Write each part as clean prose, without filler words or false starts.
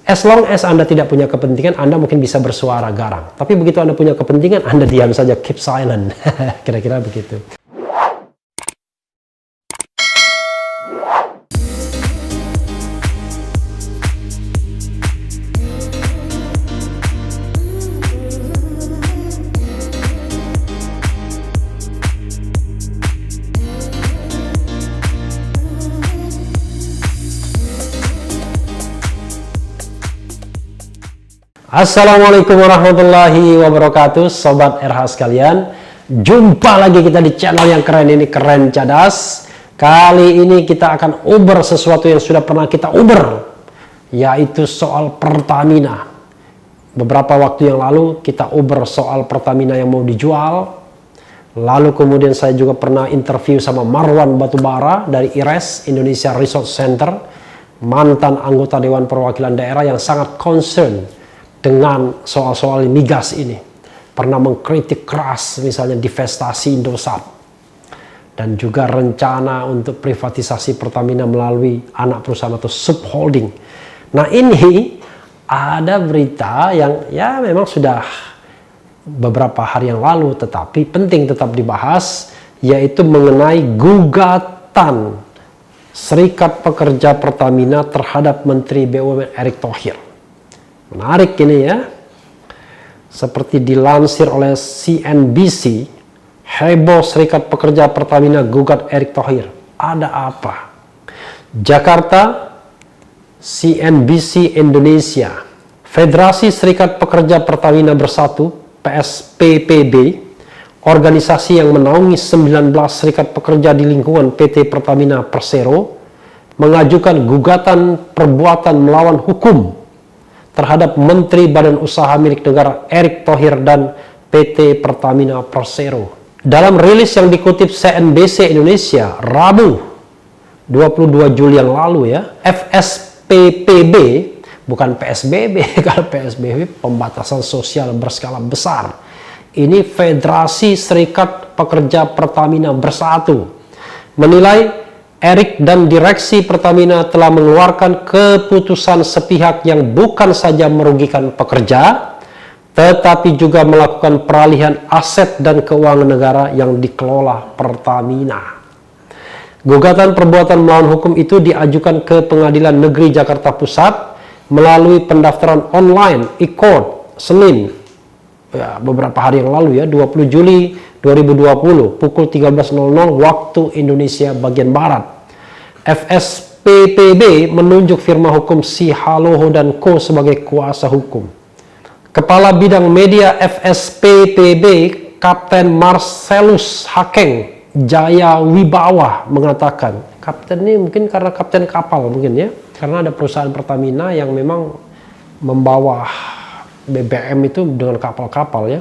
As long as Anda tidak punya kepentingan, Anda mungkin bisa bersuara garang. Tapi begitu Anda punya kepentingan, Anda diam saja, keep silent. Kira-kira begitu. Assalamualaikum warahmatullahi wabarakatuh, Sobat RH sekalian. Jumpa lagi kita di channel yang keren ini, Keren Cadas. Kali ini kita akan uber sesuatu yang sudah pernah kita uber, yaitu soal Pertamina. Beberapa waktu yang lalu kita uber soal Pertamina yang mau dijual. Lalu kemudian saya juga pernah interview sama Marwan Batubara dari IRES, Indonesia Resource Center, mantan anggota Dewan Perwakilan Daerah yang sangat concern dengan soal-soal migas ini. Pernah mengkritik keras misalnya divestasi Indosat dan juga rencana untuk privatisasi Pertamina melalui anak perusahaan atau subholding. Nah, ini ada berita yang ya memang sudah beberapa hari yang lalu tetapi penting tetap dibahas, yaitu mengenai gugatan Serikat Pekerja Pertamina terhadap Menteri BUMN Erick Thohir. Menarik ini ya, seperti dilansir oleh CNBC, heboh Serikat Pekerja Pertamina gugat Erick Thohir. Ada apa? Jakarta, CNBC Indonesia. Federasi Serikat Pekerja Pertamina Bersatu, PSPPB, organisasi yang menaungi 19 serikat pekerja di lingkungan PT Pertamina Persero, mengajukan gugatan perbuatan melawan hukum terhadap Menteri Badan Usaha milik negara Erick Thohir dan PT Pertamina Persero. Dalam rilis yang dikutip CNBC Indonesia Rabu 22 Juli yang lalu ya, FSPPB, bukan PSBB, kalau PSBB pembatasan sosial berskala besar. Ini Federasi Serikat Pekerja Pertamina Bersatu menilai Erick dan direksi Pertamina telah mengeluarkan keputusan sepihak yang bukan saja merugikan pekerja, tetapi juga melakukan peralihan aset dan keuangan negara yang dikelola Pertamina. Gugatan perbuatan melawan hukum itu diajukan ke Pengadilan Negeri Jakarta Pusat melalui pendaftaran online e-court Senin, ya, beberapa hari yang lalu ya, 20 Juli 2020 pukul 13.00 waktu Indonesia bagian Barat. FSPPB menunjuk firma hukum Sihaloho dan Co sebagai kuasa hukum. Kepala Bidang Media FSPPB, Kapten Marcelus Hakeng Jaya Wibawa mengatakan, Kapten ini mungkin karena kapten kapal mungkin ya, karena ada perusahaan Pertamina yang memang membawa BBM itu dengan kapal-kapal ya.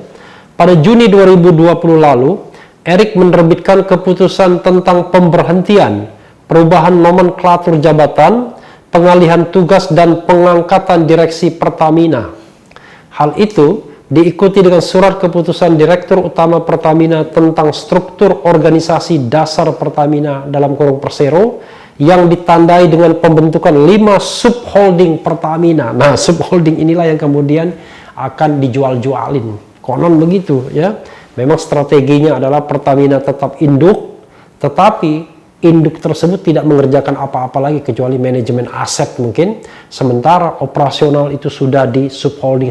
Pada Juni 2020 lalu, Erick menerbitkan keputusan tentang pemberhentian, perubahan nomenklatur jabatan, pengalihan tugas dan pengangkatan direksi Pertamina. Hal itu diikuti dengan surat keputusan Direktur Utama Pertamina tentang struktur organisasi dasar Pertamina dalam kurung Persero yang ditandai dengan pembentukan 5 subholding Pertamina. Nah, subholding inilah yang kemudian akan dijual-jualin. Konon begitu ya. Memang strateginya adalah Pertamina tetap induk, tetapi induk tersebut tidak mengerjakan apa-apa lagi kecuali manajemen aset mungkin. Sementara operasional itu sudah di subholding.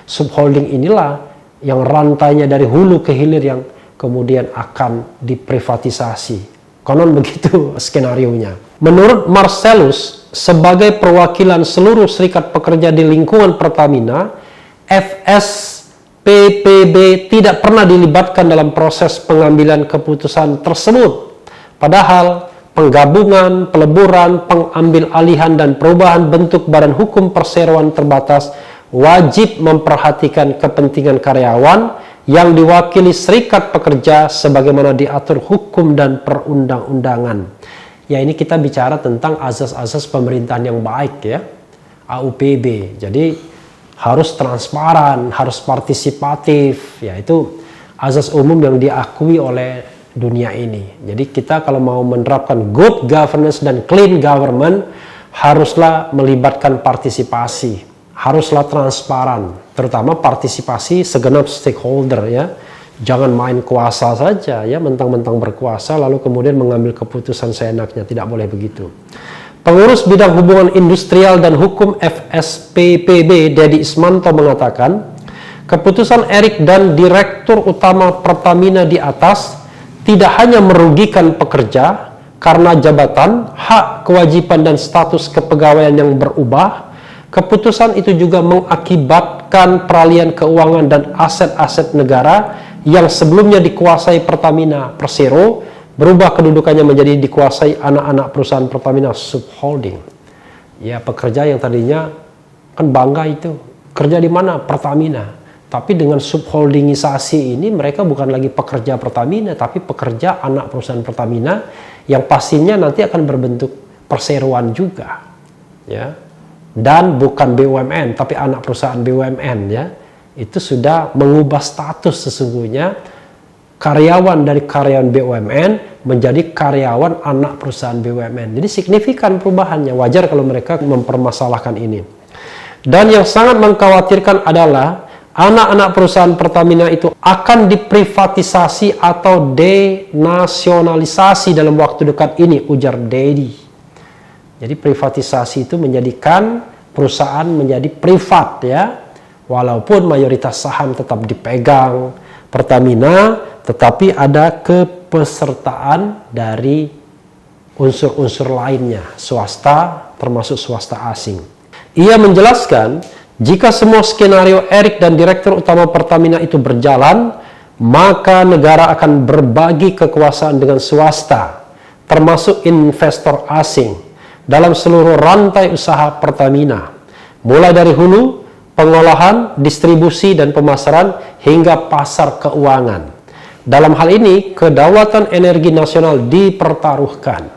Subholding inilah yang rantainya dari hulu ke hilir yang kemudian akan diprivatisasi. Konon begitu skenarionya. Menurut Marcelus, sebagai perwakilan seluruh serikat pekerja di lingkungan Pertamina, FSPPB tidak pernah dilibatkan dalam proses pengambilan keputusan tersebut. Padahal penggabungan, peleburan, pengambil alihan dan perubahan bentuk badan hukum perseroan terbatas wajib memperhatikan kepentingan karyawan yang diwakili serikat pekerja sebagaimana diatur hukum dan perundang-undangan. Ya, ini kita bicara tentang azas-azas pemerintahan yang baik ya, AUPB. Jadi harus transparan, harus partisipatif, yaitu azas umum yang diakui oleh dunia ini. Jadi kita kalau mau menerapkan good governance dan clean government haruslah melibatkan partisipasi, haruslah transparan, terutama partisipasi segenap stakeholder ya. Jangan main kuasa saja ya, mentang-mentang berkuasa lalu kemudian mengambil keputusan seenaknya, tidak boleh begitu. Pengurus bidang hubungan industrial dan hukum FSPPB Dedi Ismanto mengatakan, keputusan Erik dan Direktur Utama Pertamina di atas tidak hanya merugikan pekerja karena jabatan, hak, kewajiban, dan status kepegawaian yang berubah, keputusan itu juga mengakibatkan peralihan keuangan dan aset-aset negara yang sebelumnya dikuasai Pertamina Persero berubah kedudukannya menjadi dikuasai anak-anak perusahaan Pertamina Subholding. Ya, pekerja yang tadinya kan bangga itu kerja di mana? Pertamina. Tapi dengan subholdingisasi ini mereka bukan lagi pekerja Pertamina, tapi pekerja anak perusahaan Pertamina yang pastinya nanti akan berbentuk perseroan juga. Ya. Dan bukan BUMN, tapi anak perusahaan BUMN ya. Itu sudah mengubah status sesungguhnya karyawan dari karyawan BUMN menjadi karyawan anak perusahaan BUMN. Jadi signifikan perubahannya, wajar kalau mereka mempermasalahkan ini. Dan yang sangat mengkhawatirkan adalah anak-anak perusahaan Pertamina itu akan diprivatisasi atau denasionalisasi dalam waktu dekat ini, ujar Dedi. Jadi privatisasi itu menjadikan perusahaan menjadi privat ya, walaupun mayoritas saham tetap dipegang Pertamina, tetapi ada kepesertaan dari unsur-unsur lainnya, swasta termasuk swasta asing. Ia menjelaskan, jika semua skenario Erik dan Direktur Utama Pertamina itu berjalan, maka negara akan berbagi kekuasaan dengan swasta, termasuk investor asing, dalam seluruh rantai usaha Pertamina, mulai dari hulu, pengolahan, distribusi, dan pemasaran hingga pasar keuangan. Dalam hal ini, kedaulatan energi nasional dipertaruhkan.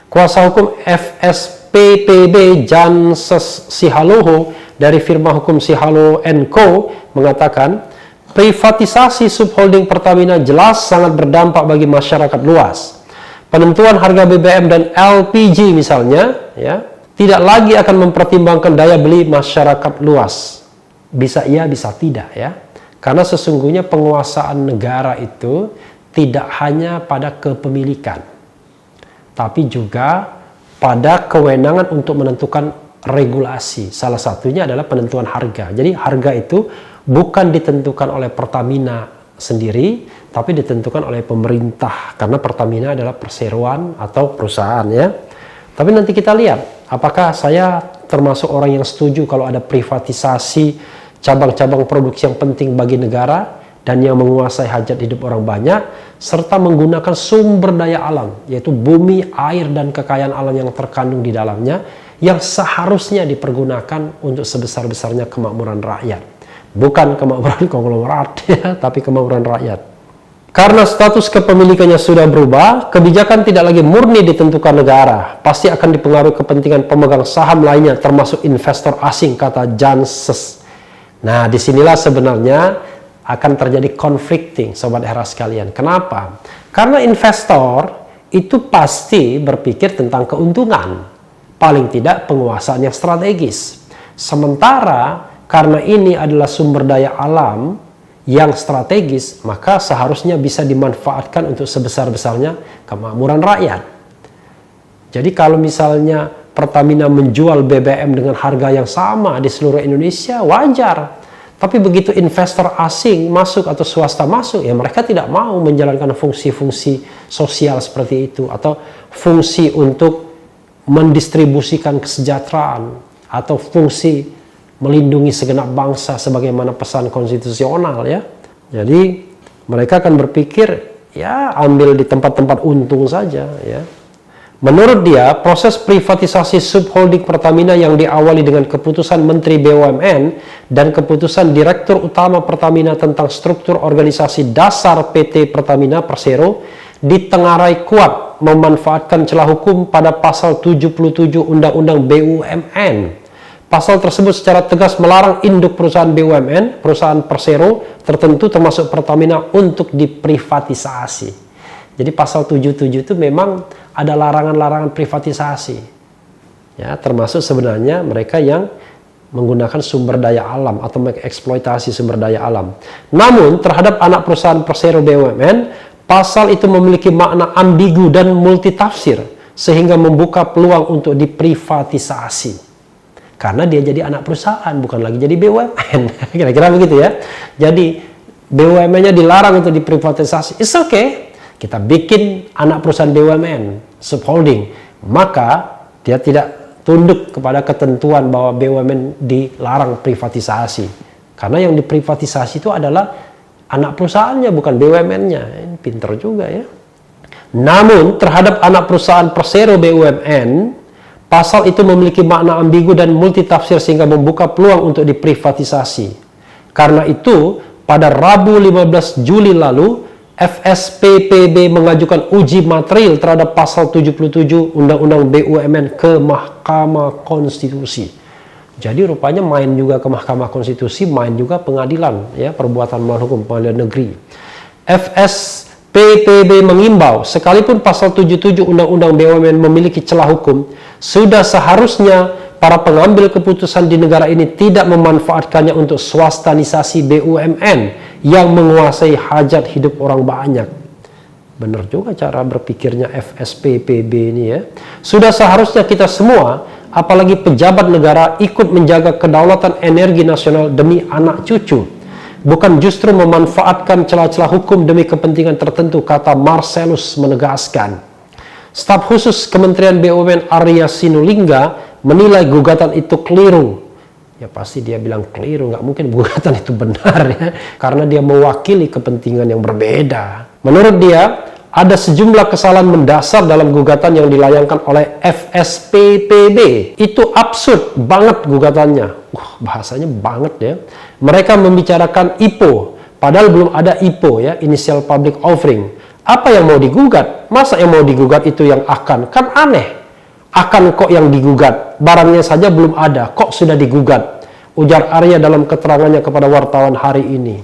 Kuasa hukum FSPPB Janses Sihaloho dari firma hukum Sihalo & Co mengatakan, privatisasi subholding Pertamina jelas sangat berdampak bagi masyarakat luas. Penentuan harga BBM dan LPG misalnya, ya, tidak lagi akan mempertimbangkan daya beli masyarakat luas. Bisa iya, bisa tidak ya. Karena sesungguhnya penguasaan negara itu tidak hanya pada kepemilikan, tapi juga pada kewenangan untuk menentukan regulasi. Salah satunya adalah penentuan harga. Jadi harga itu bukan ditentukan oleh Pertamina sendiri, tapi ditentukan oleh pemerintah. Karena Pertamina adalah perseroan atau perusahaan ya. Tapi nanti kita lihat, apakah saya termasuk orang yang setuju kalau ada privatisasi cabang-cabang produksi yang penting bagi negara dan yang menguasai hajat hidup orang banyak, serta menggunakan sumber daya alam, yaitu bumi, air, dan kekayaan alam yang terkandung di dalamnya, yang seharusnya dipergunakan untuk sebesar-besarnya kemakmuran rakyat. Bukan kemakmuran konglomerat, ya, tapi kemakmuran rakyat. Karena status kepemilikannya sudah berubah, kebijakan tidak lagi murni ditentukan negara, pasti akan dipengaruhi kepentingan pemegang saham lainnya, termasuk investor asing, kata Janses. Nah, disinilah sebenarnya akan terjadi conflicting, Sobat Era sekalian. Kenapa? Karena investor itu pasti berpikir tentang keuntungan, paling tidak penguasaan yang strategis. Sementara karena ini adalah sumber daya alam yang strategis, maka seharusnya bisa dimanfaatkan untuk sebesar-besarnya kemakmuran rakyat. Jadi kalau misalnya Pertamina menjual BBM dengan harga yang sama di seluruh Indonesia, wajar. Tapi begitu investor asing masuk atau swasta masuk, ya mereka tidak mau menjalankan fungsi-fungsi sosial seperti itu, atau fungsi untuk mendistribusikan kesejahteraan, atau fungsi melindungi segenap bangsa sebagaimana pesan konstitusional ya. Jadi mereka akan berpikir, ya ambil di tempat-tempat untung saja ya. Menurut dia, proses privatisasi subholding Pertamina yang diawali dengan keputusan Menteri BUMN dan keputusan Direktur Utama Pertamina tentang struktur organisasi dasar PT Pertamina Persero ditengarai kuat memanfaatkan celah hukum pada pasal 77 Undang-Undang BUMN. Pasal tersebut secara tegas melarang induk perusahaan BUMN, perusahaan Persero tertentu termasuk Pertamina untuk diprivatisasi. Jadi pasal 77 itu memang ada larangan-larangan privatisasi. Ya, termasuk sebenarnya mereka yang menggunakan sumber daya alam atau mengeksploitasi sumber daya alam. Namun terhadap anak perusahaan persero BUMN, pasal itu memiliki makna ambigu dan multitafsir sehingga membuka peluang untuk diprivatisasi. Karena dia jadi anak perusahaan, bukan lagi jadi BUMN. Kira-kira begitu ya. Jadi BUMN-nya dilarang untuk diprivatisasi. It's okay. Kita bikin anak perusahaan BUMN, subholding. Maka dia tidak tunduk kepada ketentuan bahwa BUMN dilarang privatisasi. Karena yang diprivatisasi itu adalah anak perusahaannya, bukan BUMN-nya. Pinter juga ya. Namun terhadap anak perusahaan persero BUMN, pasal itu memiliki makna ambigu dan multitafsir sehingga membuka peluang untuk diprivatisasi. Karena itu, pada Rabu 15 Juli lalu, FSPPB mengajukan uji material terhadap pasal 77 Undang-Undang BUMN ke Mahkamah Konstitusi. Jadi rupanya main juga ke Mahkamah Konstitusi, main juga pengadilan, ya, perbuatan melawan hukum, pengadilan negeri. FSPPB mengimbau, sekalipun pasal 77 Undang-Undang BUMN memiliki celah hukum, sudah seharusnya para pengambil keputusan di negara ini tidak memanfaatkannya untuk swastanisasi BUMN yang menguasai hajat hidup orang banyak. Benar juga cara berpikirnya FSPPB ini ya. Sudah seharusnya kita semua, apalagi pejabat negara, ikut menjaga kedaulatan energi nasional demi anak cucu. Bukan justru memanfaatkan celah-celah hukum demi kepentingan tertentu, kata Marcelus menegaskan. Staf khusus Kementerian BUMN Arya Sinulinga menilai gugatan itu keliru. Ya pasti dia bilang keliru, nggak mungkin gugatan itu benar ya, karena dia mewakili kepentingan yang berbeda. Menurut dia, ada sejumlah kesalahan mendasar dalam gugatan yang dilayangkan oleh FSPPB. Itu absurd banget gugatannya. Bahasanya banget ya. Mereka membicarakan IPO, padahal belum ada IPO ya, Initial Public Offering. Apa yang mau digugat? Masa yang mau digugat itu yang akan? Kan aneh. Akan kok yang digugat, barangnya saja belum ada, kok sudah digugat, ujar Arya dalam keterangannya kepada wartawan hari ini.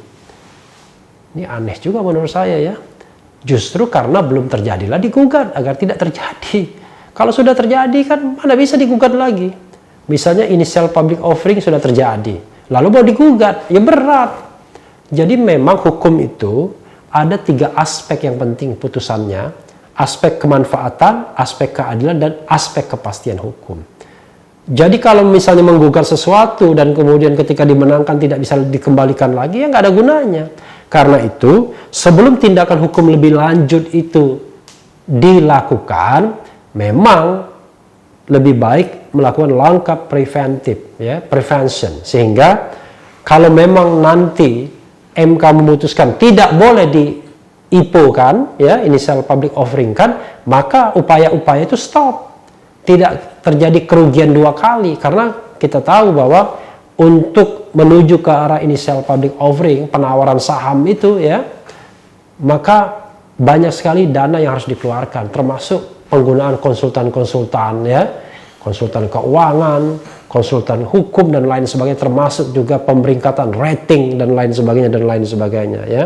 Ini aneh juga menurut saya ya. Justru karena belum terjadilah digugat, agar tidak terjadi. Kalau sudah terjadi kan mana bisa digugat lagi. Misalnya initial public offering sudah terjadi, lalu mau digugat, ya berat. Jadi memang hukum itu ada 3 aspek yang penting putusannya. Aspek kemanfaatan, aspek keadilan, dan aspek kepastian hukum. Jadi kalau misalnya menggugat sesuatu dan kemudian ketika dimenangkan tidak bisa dikembalikan lagi, ya nggak ada gunanya. Karena itu, sebelum tindakan hukum lebih lanjut itu dilakukan, memang lebih baik melakukan langkah preventif, ya, prevention. Sehingga kalau memang nanti MK memutuskan tidak boleh di IPO kan, ya, initial public offering kan, maka upaya-upaya itu stop. Tidak terjadi kerugian 2 kali, karena kita tahu bahwa untuk menuju ke arah initial public offering, penawaran saham itu ya, maka banyak sekali dana yang harus dikeluarkan, termasuk penggunaan konsultan-konsultan ya, konsultan keuangan, konsultan hukum dan lain sebagainya, termasuk juga pemeringkatan rating dan lain sebagainya ya.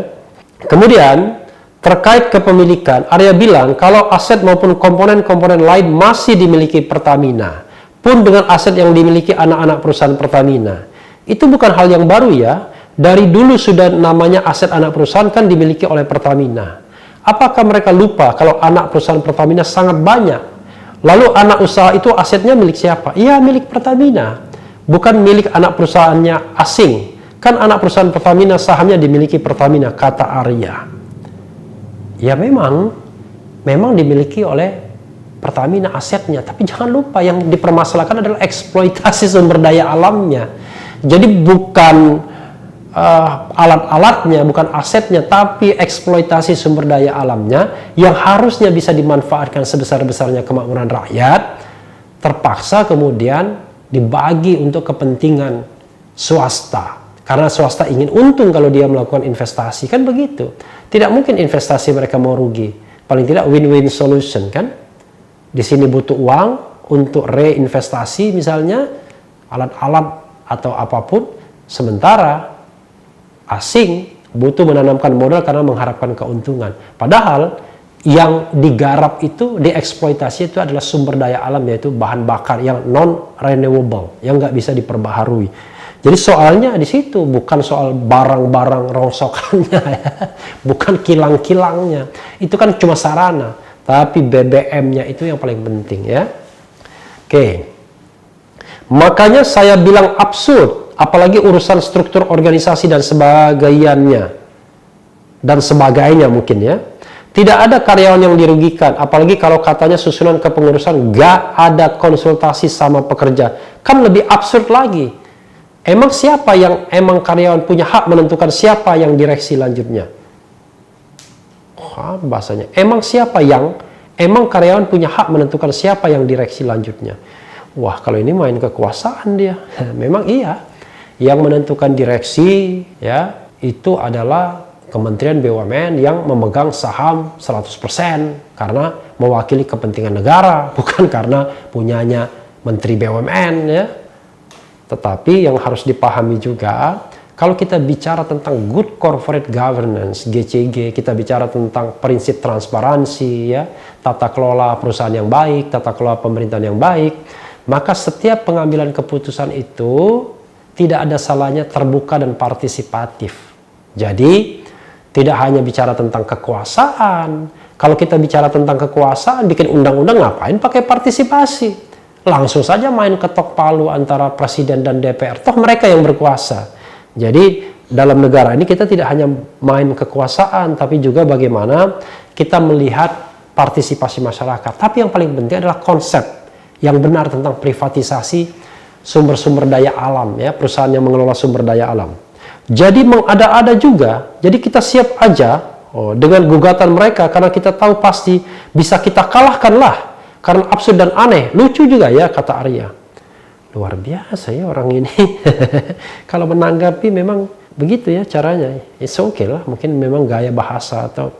Kemudian terkait kepemilikan, Arya bilang kalau aset maupun komponen-komponen lain masih dimiliki Pertamina, pun dengan aset yang dimiliki anak-anak perusahaan Pertamina. Itu bukan hal yang baru ya, dari dulu sudah namanya aset anak perusahaan kan dimiliki oleh Pertamina. Apakah mereka lupa kalau anak perusahaan Pertamina sangat banyak? Lalu anak usaha itu asetnya milik siapa? Iya, milik Pertamina, bukan milik anak perusahaannya asing. Kan anak perusahaan Pertamina sahamnya dimiliki Pertamina, kata Arya. Ya memang dimiliki oleh Pertamina asetnya, tapi jangan lupa yang dipermasalahkan adalah eksploitasi sumber daya alamnya. Jadi bukan alat-alatnya, bukan asetnya, tapi eksploitasi sumber daya alamnya yang harusnya bisa dimanfaatkan sebesar-besarnya kemakmuran rakyat, terpaksa kemudian dibagi untuk kepentingan swasta. Karena swasta ingin untung kalau dia melakukan investasi, kan begitu. Tidak mungkin investasi mereka mau rugi. Paling tidak win-win solution kan. Di sini butuh uang untuk reinvestasi misalnya, alat-alat atau apapun. Sementara asing butuh menanamkan modal karena mengharapkan keuntungan. Padahal yang digarap itu, dieksploitasi itu adalah sumber daya alam, yaitu bahan bakar yang non-renewable, yang nggak bisa diperbaharui. Jadi soalnya di situ bukan soal barang-barang rongsokannya, ya. Bukan kilang-kilangnya. Itu kan cuma sarana, tapi BBM-nya itu yang paling penting, ya. Oke. Makanya saya bilang absurd, apalagi urusan struktur organisasi dan sebagainya mungkin, ya. Tidak ada karyawan yang dirugikan, apalagi kalau katanya susunan kepengurusan nggak ada konsultasi sama pekerja. Kan lebih absurd lagi. Emang siapa yang karyawan punya hak menentukan siapa yang direksi selanjutnya? Bahasanya. Emang karyawan punya hak menentukan siapa yang direksi selanjutnya? Wah, kalau ini main kekuasaan dia. Memang iya. Yang menentukan direksi, ya, itu adalah Kementerian BUMN yang memegang saham 100% karena mewakili kepentingan negara, bukan karena punyanya Menteri BUMN, ya. Tetapi yang harus dipahami juga, kalau kita bicara tentang good corporate governance, GCG, kita bicara tentang prinsip transparansi, ya, tata kelola perusahaan yang baik, tata kelola pemerintahan yang baik, maka setiap pengambilan keputusan itu tidak ada salahnya terbuka dan partisipatif. Jadi, tidak hanya bicara tentang kekuasaan. Kalau kita bicara tentang kekuasaan, bikin undang-undang, ngapain pakai partisipasi? Langsung saja main ketok palu antara presiden dan DPR. Toh mereka yang berkuasa. Jadi dalam negara ini kita tidak hanya main kekuasaan, tapi juga bagaimana kita melihat partisipasi masyarakat. Tapi yang paling penting adalah konsep yang benar tentang privatisasi sumber-sumber daya alam, ya, perusahaan yang mengelola sumber daya alam. Jadi mengada-ada juga. Jadi kita siap aja dengan gugatan mereka, karena kita tahu pasti bisa kita kalahkan lah. Karena absurd dan aneh, lucu juga, ya, kata Arya. Luar biasa, ya, orang ini. Kalau menanggapi memang begitu, ya, caranya. It's okay lah, mungkin memang gaya bahasa atau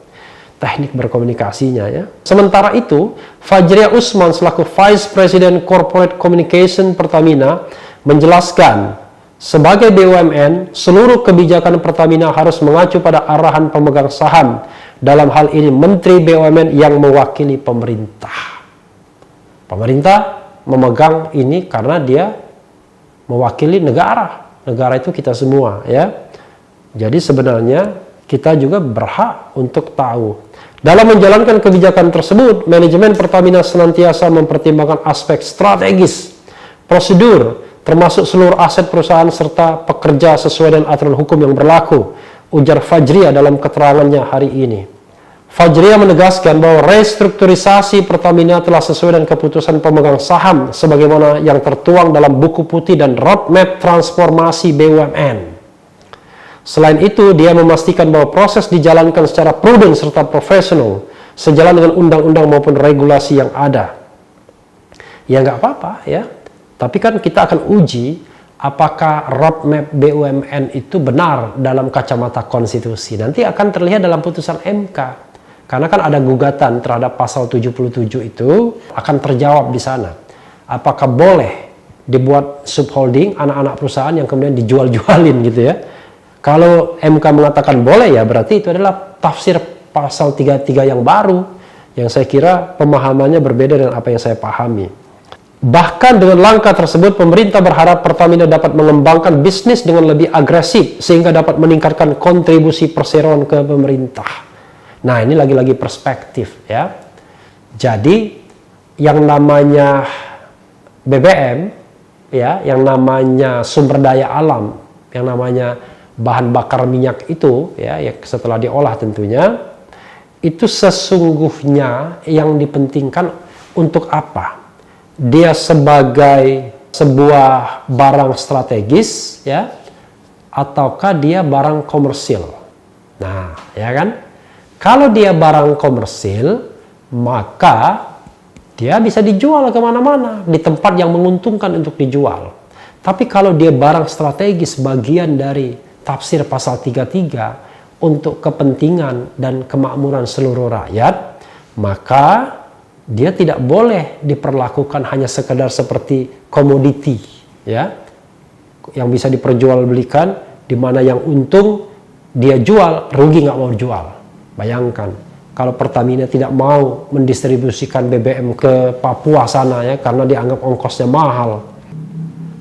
teknik berkomunikasinya, ya. Sementara itu, Fajriya Usman selaku Vice President Corporate Communication Pertamina menjelaskan, sebagai BUMN, seluruh kebijakan Pertamina harus mengacu pada arahan pemegang saham. Dalam hal ini Menteri BUMN yang mewakili pemerintah. Pemerintah memegang ini karena dia mewakili negara. Negara itu kita semua, ya. Jadi sebenarnya kita juga berhak untuk tahu. Dalam menjalankan kebijakan tersebut, manajemen Pertamina senantiasa mempertimbangkan aspek strategis, prosedur, termasuk seluruh aset perusahaan serta pekerja sesuai dengan aturan hukum yang berlaku, ujar Fajriya dalam keterangannya hari ini. Fajriya menegaskan bahwa restrukturisasi Pertamina telah sesuai dengan keputusan pemegang saham sebagaimana yang tertuang dalam buku putih dan roadmap transformasi BUMN. Selain itu, dia memastikan bahwa proses dijalankan secara prudent serta profesional, sejalan dengan undang-undang maupun regulasi yang ada. Ya nggak apa-apa, ya. Tapi kan kita akan uji apakah roadmap BUMN itu benar dalam kacamata konstitusi. Nanti akan terlihat dalam putusan MK. Karena kan ada gugatan terhadap pasal 77 itu akan terjawab di sana. Apakah boleh dibuat subholding anak-anak perusahaan yang kemudian dijual-jualin gitu, ya. Kalau MK mengatakan boleh, ya berarti itu adalah tafsir pasal 33 yang baru, yang saya kira pemahamannya berbeda dengan apa yang saya pahami. Bahkan dengan langkah tersebut, pemerintah berharap Pertamina dapat mengembangkan bisnis dengan lebih agresif sehingga dapat meningkatkan kontribusi perseroan ke pemerintah. Nah, ini lagi-lagi perspektif, ya. Jadi yang namanya BBM, ya, yang namanya sumber daya alam, yang namanya bahan bakar minyak itu, ya, setelah diolah tentunya, itu sesungguhnya yang dipentingkan untuk apa? Dia sebagai sebuah barang strategis, ya, ataukah dia barang komersil? Nah, ya kan? Kalau dia barang komersil, maka dia bisa dijual kemana-mana, di tempat yang menguntungkan untuk dijual. Tapi kalau dia barang strategis, bagian dari tafsir pasal 33 untuk kepentingan dan kemakmuran seluruh rakyat, maka dia tidak boleh diperlakukan hanya sekedar seperti komoditi, ya, yang bisa diperjualbelikan, di mana yang untung dia jual, rugi nggak mau jual. Bayangkan, kalau Pertamina tidak mau mendistribusikan BBM ke Papua sana ya, karena dianggap ongkosnya mahal.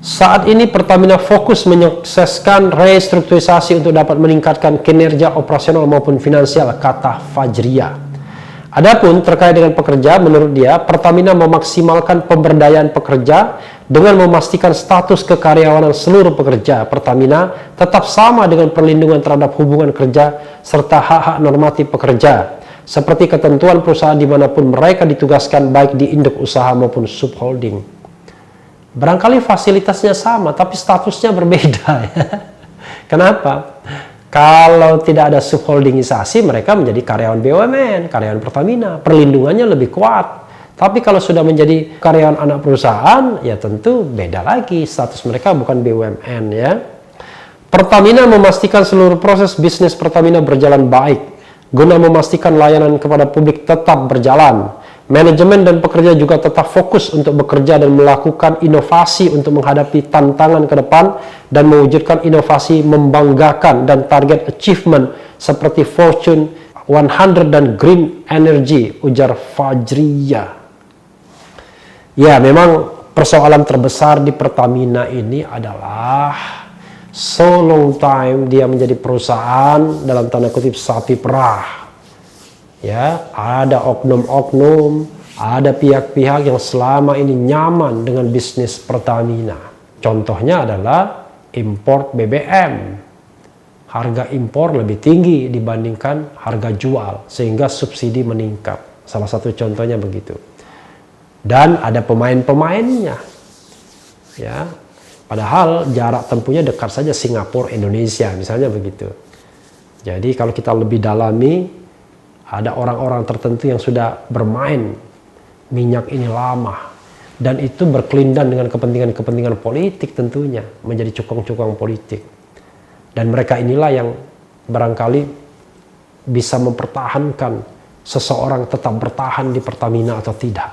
Saat ini Pertamina fokus menyukseskan restrukturisasi untuk dapat meningkatkan kinerja operasional maupun finansial, kata Fajriya. Adapun terkait dengan pekerja, menurut dia, Pertamina memaksimalkan pemberdayaan pekerja dengan memastikan status kekaryawanan seluruh pekerja Pertamina tetap sama dengan perlindungan terhadap hubungan kerja serta hak-hak normatif pekerja, seperti ketentuan perusahaan dimanapun mereka ditugaskan, baik di induk usaha maupun subholding. Barangkali fasilitasnya sama, tapi statusnya berbeda. Ya. Kenapa? Kalau tidak ada subholdingisasi, mereka menjadi karyawan BUMN, karyawan Pertamina, perlindungannya lebih kuat. Tapi kalau sudah menjadi karyawan anak perusahaan, ya tentu beda lagi, status mereka bukan BUMN ya. Pertamina memastikan seluruh proses bisnis Pertamina berjalan baik, guna memastikan layanan kepada publik tetap berjalan. Manajemen dan pekerja juga tetap fokus untuk bekerja dan melakukan inovasi untuk menghadapi tantangan ke depan dan mewujudkan inovasi membanggakan dan target achievement seperti Fortune 100 dan Green Energy, ujar Fajriya. Ya, memang persoalan terbesar di Pertamina ini adalah so long time dia menjadi perusahaan dalam tanda kutip sapi perah. Ya, ada oknum-oknum, ada pihak-pihak yang selama ini nyaman dengan bisnis Pertamina. Contohnya adalah impor BBM. Harga impor lebih tinggi dibandingkan harga jual, sehingga subsidi meningkat. Salah satu contohnya begitu. Dan ada pemain-pemainnya. Ya, padahal jarak tempuhnya dekat saja, Singapura, Indonesia, misalnya begitu. Jadi kalau kita lebih dalami, ada orang-orang tertentu yang sudah bermain minyak ini lama, dan itu berkelindan dengan kepentingan-kepentingan politik tentunya, menjadi cukong-cukong politik. Dan mereka inilah yang barangkali bisa mempertahankan seseorang tetap bertahan di Pertamina atau tidak.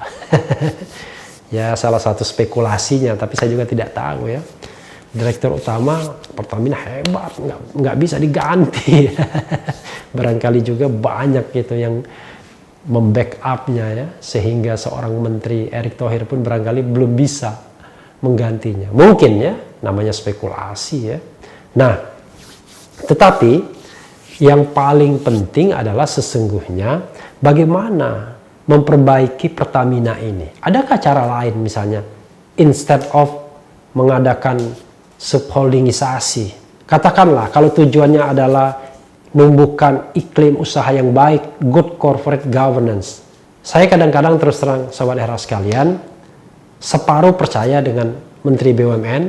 Ya, salah satu spekulasinya, tapi saya juga tidak tahu ya. Direktur utama Pertamina hebat, nggak bisa diganti. Barangkali juga banyak gitu yang membackupnya ya, sehingga seorang menteri Erick Thohir pun barangkali belum bisa menggantinya. Mungkin ya, namanya spekulasi ya. Nah, tetapi yang paling penting adalah sesungguhnya bagaimana memperbaiki Pertamina ini. Adakah cara lain misalnya, instead of mengadakan subholdingisasi? Katakanlah kalau tujuannya adalah menumbuhkan iklim usaha yang baik, good corporate governance. Saya kadang-kadang terus terang sobat era sekalian, separuh percaya dengan Menteri BUMN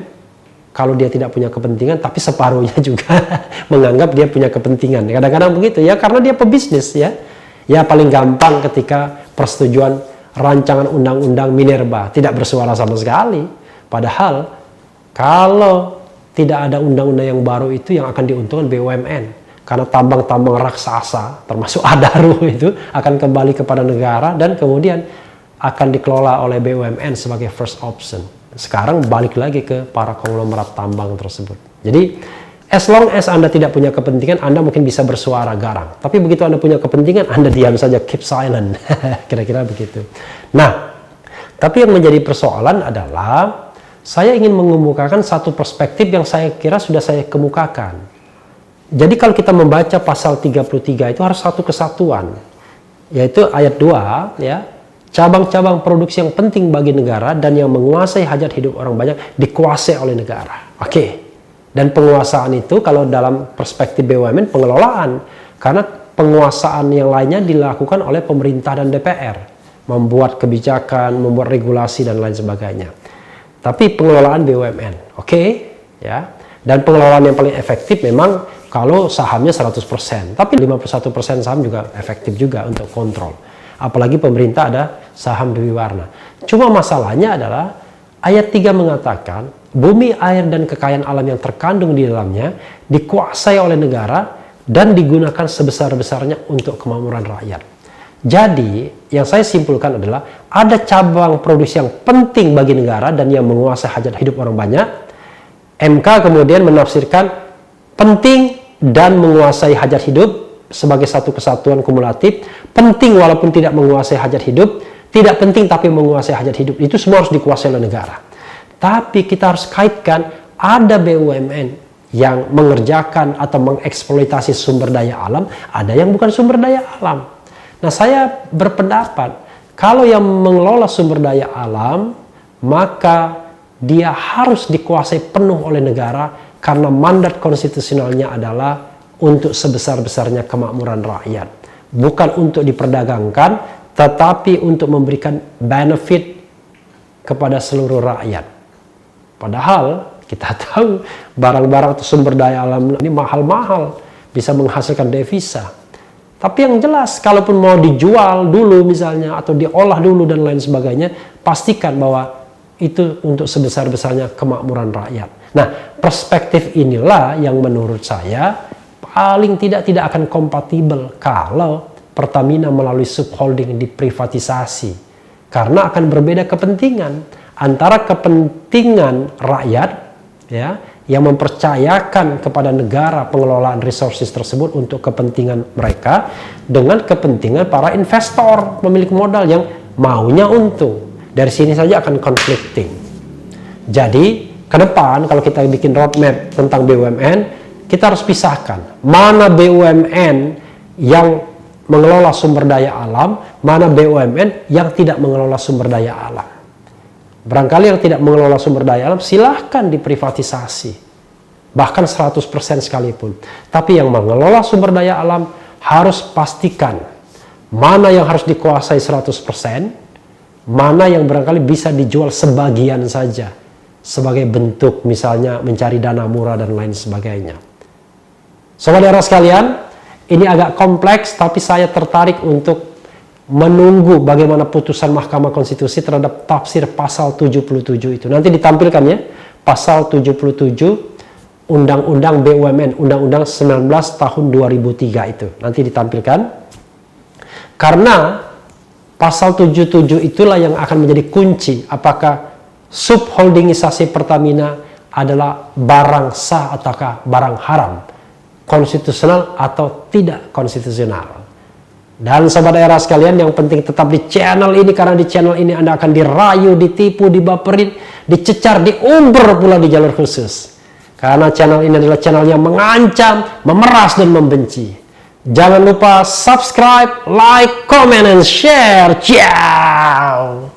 kalau dia tidak punya kepentingan, tapi separuhnya juga menganggap dia punya kepentingan. Kadang-kadang begitu ya, karena dia pebisnis ya. Ya paling gampang ketika persetujuan rancangan undang-undang Minerba tidak bersuara sama sekali. Padahal kalau tidak ada undang-undang yang baru itu yang akan diuntungkan BUMN. Karena tambang-tambang raksasa, termasuk Adaro itu akan kembali kepada negara dan kemudian akan dikelola oleh BUMN sebagai first option. Sekarang balik lagi ke para konglomerat tambang tersebut. Jadi, as long as Anda tidak punya kepentingan, Anda mungkin bisa bersuara garang. Tapi begitu Anda punya kepentingan, Anda diam saja, keep silent. Kira-kira begitu. Nah, tapi yang menjadi persoalan adalah saya ingin mengemukakan satu perspektif yang saya kira sudah saya kemukakan. Jadi kalau kita membaca pasal 33 itu harus satu kesatuan, yaitu ayat 2 ya, cabang-cabang produksi yang penting bagi negara dan yang menguasai hajat hidup orang banyak dikuasai oleh negara. Oke. Dan penguasaan itu kalau dalam perspektif BUMN pengelolaan, karena penguasaan yang lainnya dilakukan oleh pemerintah dan DPR, membuat kebijakan, membuat regulasi dan lain sebagainya. Tapi pengelolaan BUMN, oke, ya. Dan pengelolaan yang paling efektif memang kalau sahamnya 100%, tapi 51% saham juga efektif juga untuk kontrol. Apalagi pemerintah ada saham berwarna. Cuma masalahnya adalah ayat 3 mengatakan bumi, air, dan kekayaan alam yang terkandung di dalamnya dikuasai oleh negara dan digunakan sebesar-besarnya untuk kemakmuran rakyat. Jadi, yang saya simpulkan adalah ada cabang produksi yang penting bagi negara dan yang menguasai hajat hidup orang banyak. MK kemudian menafsirkan penting dan menguasai hajat hidup sebagai satu kesatuan kumulatif, penting walaupun tidak menguasai hajat hidup, tidak penting tapi menguasai hajat hidup. Itu semua harus dikuasai oleh negara. Tapi kita harus kaitkan, ada BUMN yang mengerjakan atau mengeksploitasi sumber daya alam, ada yang bukan sumber daya alam. Nah, saya berpendapat, kalau yang mengelola sumber daya alam, maka dia harus dikuasai penuh oleh negara, karena mandat konstitusionalnya adalah untuk sebesar-besarnya kemakmuran rakyat. Bukan untuk diperdagangkan, tetapi untuk memberikan benefit kepada seluruh rakyat. Padahal kita tahu barang-barang atau sumber daya alam ini mahal-mahal, bisa menghasilkan devisa. Tapi yang jelas, kalaupun mau dijual dulu misalnya, atau diolah dulu dan lain sebagainya, pastikan bahwa itu untuk sebesar-besarnya kemakmuran rakyat. Nah, perspektif inilah yang menurut saya paling tidak akan kompatibel kalau Pertamina melalui subholding diprivatisasi. Karena akan berbeda kepentingan antara kepentingan rakyat, ya, yang mempercayakan kepada negara pengelolaan resources tersebut untuk kepentingan mereka, dengan kepentingan para investor, pemilik modal yang maunya untung. Dari sini saja akan conflicting. Jadi ke depan kalau kita bikin roadmap tentang BUMN, kita harus pisahkan mana BUMN yang mengelola sumber daya alam, mana BUMN yang tidak mengelola sumber daya alam. Barangkali yang tidak mengelola sumber daya alam silahkan diprivatisasi, bahkan 100% sekalipun. Tapi yang mengelola sumber daya alam harus pastikan mana yang harus dikuasai 100%, mana yang barangkali bisa dijual sebagian saja, sebagai bentuk misalnya mencari dana murah dan lain sebagainya. Saudara sekalian, ini agak kompleks, tapi saya tertarik untuk menunggu bagaimana putusan Mahkamah Konstitusi terhadap tafsir pasal 77 itu. Nanti ditampilkan ya, pasal 77 Undang-Undang BUMN, Undang-Undang 19 tahun 2003 itu. Nanti ditampilkan. Karena pasal 77 itulah yang akan menjadi kunci apakah subholdingisasi Pertamina adalah barang sah ataukah barang haram, konstitusional atau tidak konstitusional. Dan sobat era sekalian, yang penting tetap di channel ini, karena di channel ini Anda akan dirayu, ditipu, dibaperin, dicecar, diumber pula di jalur khusus. Karena channel ini adalah channel yang mengancam, memeras dan membenci. Jangan lupa subscribe, like, comment, and share. Ciao.